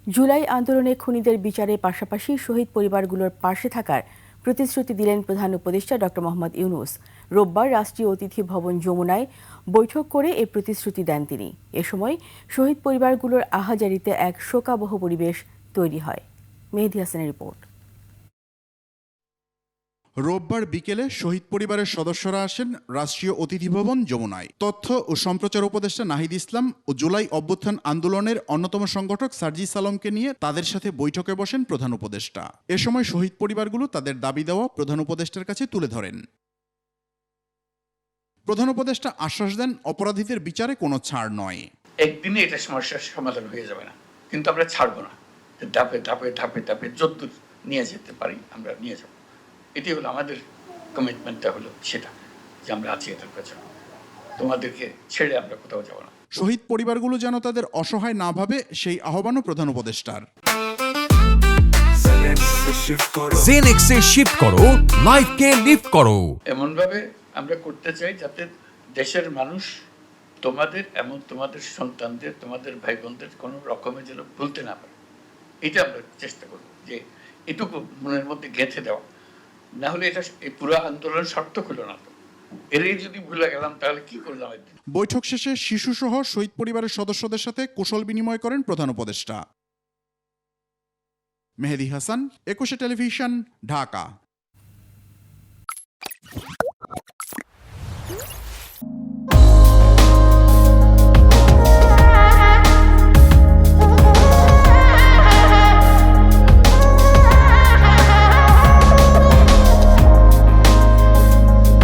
জুলাই আন্দোলনে খুনিদের বিচারের পাশাপাশি শহীদ পরিবারগুলোর পাশে থাকার প্রতিশ্রুতি দিলেন প্রধান উপদেষ্টা ডক্টর মোহাম্মদ ইউনূস। রোববার রাষ্ট্রীয় অতিথি ভবন যমুনায় বৈঠক করে এই প্রতিশ্রুতি দেন তিনি। এ সময় শহীদ পরিবারগুলোর আহাজারিতে এক শোকাবহ পরিবেশ তৈরি হয়। মেহেদী হাসানের রিপোর্ট। রোববার বিকেলে শহীদ পরিবারের সদস্যরা আসেন রাষ্ট্রীয় অতিথি ভবন যমুনায়। তথ্য ও সম্প্রচার উপদেষ্টা নাহিদ ইসলাম ও জুলাই অভ্যুত্থান আন্দোলনের অন্যতম সংগঠক সার্জিস আলমকে নিয়ে তাদের সাথে বৈঠকে বসেন প্রধান উপদেষ্টা। এ সময় শহীদ পরিবারগুলো তাদের দাবি দেওয়া প্রধান উপদেষ্টার কাছে তুলে ধরেন। প্রধান উপদেষ্টা আশ্বাস দেন, অপরাধীদের বিচারে কোনো ছাড় নয়। একদিনে এটা সমস্যার সমাধান হয়ে যাবে না, কিন্তু আমরা ছাড়বো না। ধাপে ধাপে ধাপে ধাপে যতদূর নিয়ে যেতে পারি আমরা নিয়ে যাব। এটি হলো আমাদের কমিটমেন্টটা, হলো সেটা যে আমরা আছি এটার পেছনে, তোমাদেরকে ছেড়ে আমরা কোথাও যাব না। শহীদ পরিবারগুলো যেন তাদের অসহায় না ভাবে, সেই আহ্বানও প্রধান উপদেষ্টার। জেনেক্সে শিফট করো, লাইফকে লিফট করো। এমন ভাবে আমরা করতে চাই যাতে দেশের মানুষ তোমাদের এবং তোমাদের সন্তানদের, তোমাদের ভাই বোনদের কোনো রকমে যেন ভুলতে না পারে। এটা আমরা চেষ্টা করব যে এটুকু মনের মধ্যে গেঁথে দেওয়া, না হলে এটা এই পুরো আন্দোলন সার্থক হলো না। তো এরই যদি ভুলে গেলাম তাহলে কি করলাম? বৈঠক শেষে শিশুসহ শহীদ পরিবারের সদস্যদের সাথে কুশল বিনিময় করেন প্রধান উপদেষ্টা। মেহেদী হাসান, 21 টেলিভিশন, ঢাকা।